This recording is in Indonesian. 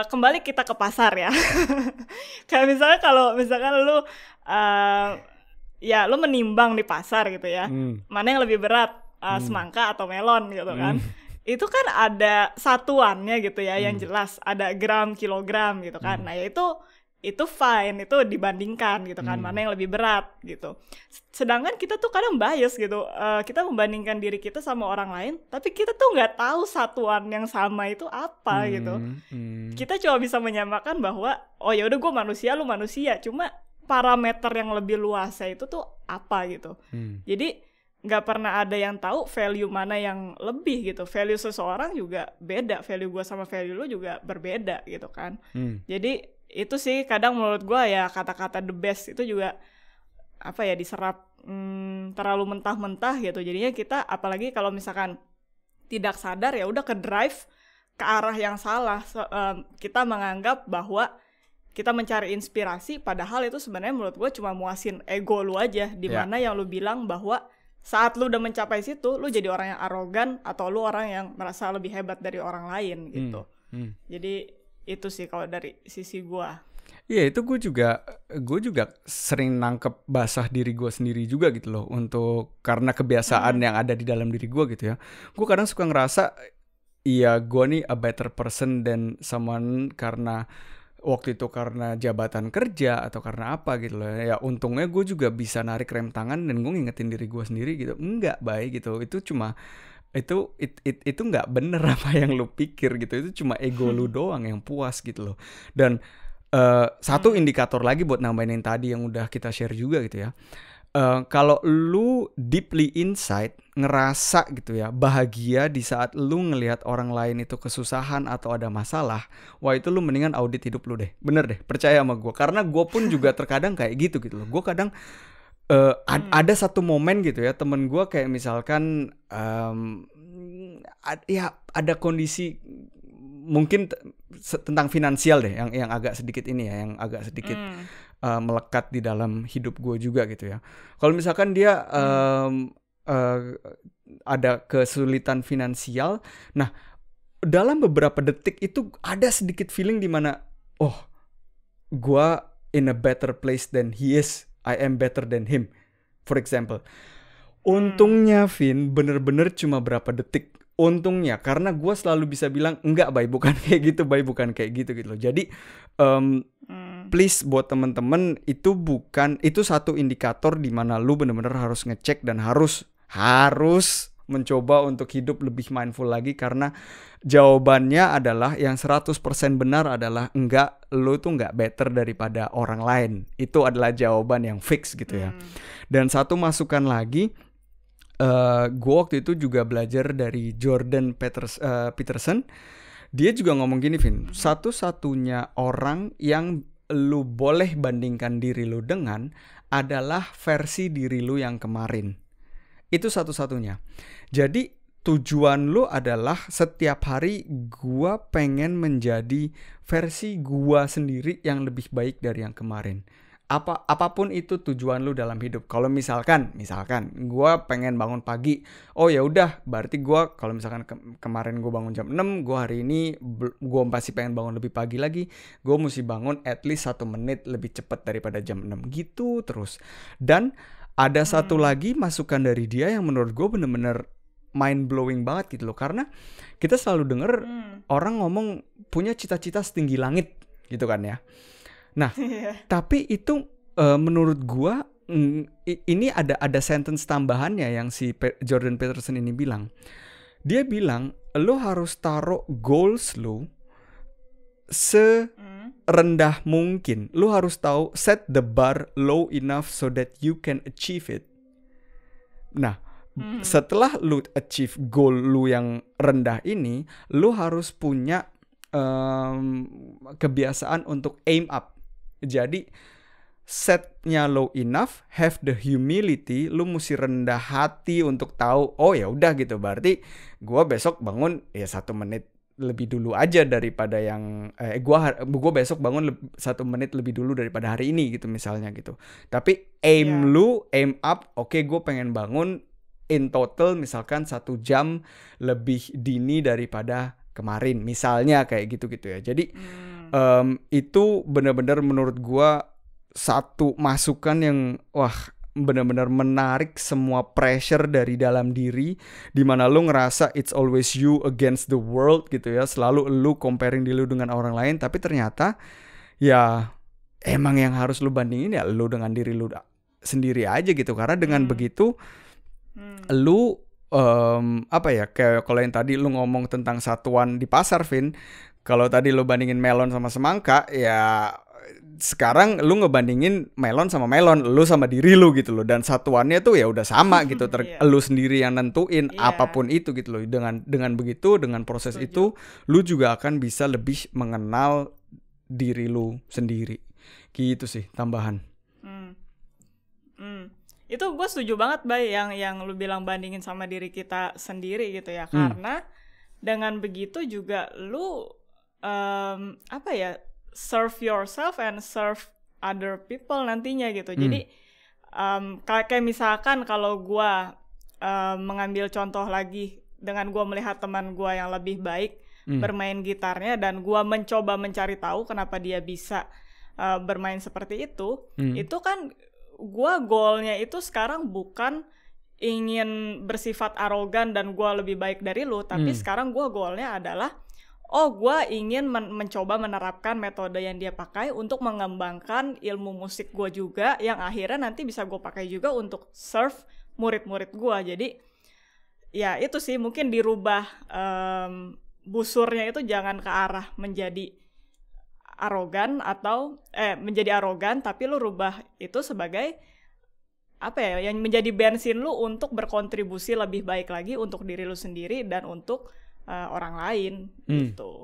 Kembali kita ke pasar ya. Kayak misalnya kalau misalkan lu, ya lu menimbang di pasar gitu ya, mana yang lebih berat, semangka atau melon gitu kan. Itu kan ada satuannya gitu ya yang jelas, ada gram, kilogram gitu kan. Nah ya itu fine, itu dibandingkan gitu kan, mana yang lebih berat gitu. Sedangkan kita tuh kadang bias gitu, kita membandingkan diri kita sama orang lain, tapi kita tuh nggak tahu satuan yang sama itu apa gitu. Kita cuma bisa menyamakan bahwa, oh ya udah gue manusia, lu manusia, cuma parameter yang lebih luasnya itu tuh apa gitu. Jadi nggak pernah ada yang tahu value mana yang lebih gitu. Value seseorang juga beda, value gue sama value lu juga berbeda gitu kan. Jadi itu sih kadang menurut gue ya kata-kata the best itu juga apa ya diserap terlalu mentah-mentah gitu. Jadinya kita apalagi kalau misalkan tidak sadar ya udah ke drive ke arah yang salah. Kita menganggap bahwa kita mencari inspirasi padahal itu sebenarnya menurut gue cuma muasin ego lu aja, di mana yang lu bilang bahwa saat lu udah mencapai situ lu jadi orang yang arogan atau lu orang yang merasa lebih hebat dari orang lain gitu. Jadi itu sih kalau dari sisi gua. Iya, itu gue juga sering nangkep basah diri gue sendiri juga gitu loh, untuk karena kebiasaan yang ada di dalam diri gue gitu ya. Gue kadang suka ngerasa iya gue nih a better person than someone karena waktu itu karena jabatan kerja atau karena apa gitu loh. Ya untungnya gue juga bisa narik rem tangan dan gue ngingetin diri gue sendiri gitu, enggak baik gitu, itu cuma itu nggak bener apa yang lu pikir gitu, itu cuma ego lu doang yang puas gitu loh. Dan satu indikator lagi buat nambahin yang tadi yang udah kita share juga gitu ya, kalau lu deeply inside ngerasa gitu ya bahagia di saat lu ngelihat orang lain itu kesusahan atau ada masalah, wah itu lu mendingan audit hidup lu deh, bener deh, percaya sama gue, karena gue pun juga terkadang kayak gitu loh. Gue kadang ada satu momen gitu ya, temen gue kayak misalkan ya ada kondisi mungkin tentang finansial deh yang agak sedikit ini ya, yang agak sedikit melekat di dalam hidup gue juga gitu ya. Kalau misalkan dia ada kesulitan finansial, nah dalam beberapa detik itu ada sedikit feeling di mana oh gue in a better place than he is, I am better than him, for example. Untungnya Vin, bener-bener cuma berapa detik. Untungnya, karena gue selalu bisa bilang enggak Bay, bukan kayak gitu Bay, bukan kayak gitu loh. Jadi please buat temen-temen, itu satu indikator di mana lu bener-bener harus ngecek dan harus mencoba untuk hidup lebih mindful lagi, karena jawabannya adalah yang 100% benar adalah enggak, lu tuh enggak better daripada orang lain. Itu adalah jawaban yang fix gitu ya. Dan satu masukan lagi, gue waktu itu juga belajar dari Jordan Peterson. Dia juga ngomong gini Vin, satu-satunya orang yang lu boleh bandingkan diri lu dengan adalah versi diri lu yang kemarin. Itu satu-satunya. Jadi tujuan lu adalah setiap hari gua pengen menjadi versi gua sendiri yang lebih baik dari yang kemarin. Apapun itu tujuan lu dalam hidup. Kalau misalkan gua pengen bangun pagi, oh ya udah, berarti gua kalau misalkan kemarin gua bangun jam 6, gua hari ini gua pasti pengen bangun lebih pagi lagi, gua mesti bangun at least 1 menit lebih cepat daripada jam 6 gitu terus. Dan ada satu lagi masukan dari dia yang menurut gue bener-bener mind blowing banget gitu loh. Karena kita selalu denger orang ngomong punya cita-cita setinggi langit gitu kan ya. Nah, tapi itu menurut gue ini ada sentence tambahannya yang si Jordan Peterson ini bilang. Dia bilang, lo harus taruh goals lo rendah mungkin. Lu harus tahu set the bar low enough so that you can achieve it. Nah, setelah lu achieve goal lu yang rendah ini, lu harus punya kebiasaan untuk aim up. Jadi setnya low enough, have the humility, lu mesti rendah hati untuk tahu, oh ya udah gitu, berarti gua besok bangun ya 1 menit lebih dulu aja daripada yang gua besok bangun 1 menit lebih dulu daripada hari ini gitu misalnya gitu. Tapi aim up, oke, gue pengen bangun in total misalkan 1 jam lebih dini daripada kemarin, misalnya kayak gitu ya. Jadi itu benar-benar menurut gua satu masukan yang benar-benar menarik semua pressure dari dalam diri, dimana lu ngerasa it's always you against the world gitu ya, selalu lu comparing diri lu dengan orang lain, tapi ternyata ya emang yang harus lu bandingin ya lu dengan diri lu sendiri aja gitu, karena dengan begitu lu kayak kalau yang tadi lu ngomong tentang satuan di pasar, Vin, kalau tadi lu bandingin melon sama semangka, ya sekarang lu ngebandingin melon sama melon, lu sama diri lu gitu loh, dan satuannya tuh ya udah sama gitu, lu sendiri yang nentuin apapun itu gitu loh. Dengan begitu, dengan proses itu, lu juga akan bisa lebih mengenal diri lu sendiri. Gitu sih tambahan. Itu gue setuju banget, Bay, yang lu bilang bandingin sama diri kita sendiri gitu ya, karena dengan begitu juga lu serve yourself and serve other people nantinya gitu. Jadi kayak misalkan kalau gue mengambil contoh lagi dengan gue melihat teman gue yang lebih baik bermain gitarnya, dan gue mencoba mencari tahu kenapa dia bisa bermain seperti itu kan gue goalnya itu sekarang bukan ingin bersifat arogan dan gue lebih baik dari lu, tapi sekarang gue goalnya adalah gue ingin mencoba menerapkan metode yang dia pakai untuk mengembangkan ilmu musik gue juga, yang akhirnya nanti bisa gue pakai juga untuk serve murid-murid gue. Jadi ya itu sih, mungkin dirubah busurnya itu jangan ke arah menjadi arogan atau menjadi arogan, tapi lu rubah itu sebagai yang menjadi bensin lu untuk berkontribusi lebih baik lagi untuk diri lu sendiri dan untuk orang lain gitu.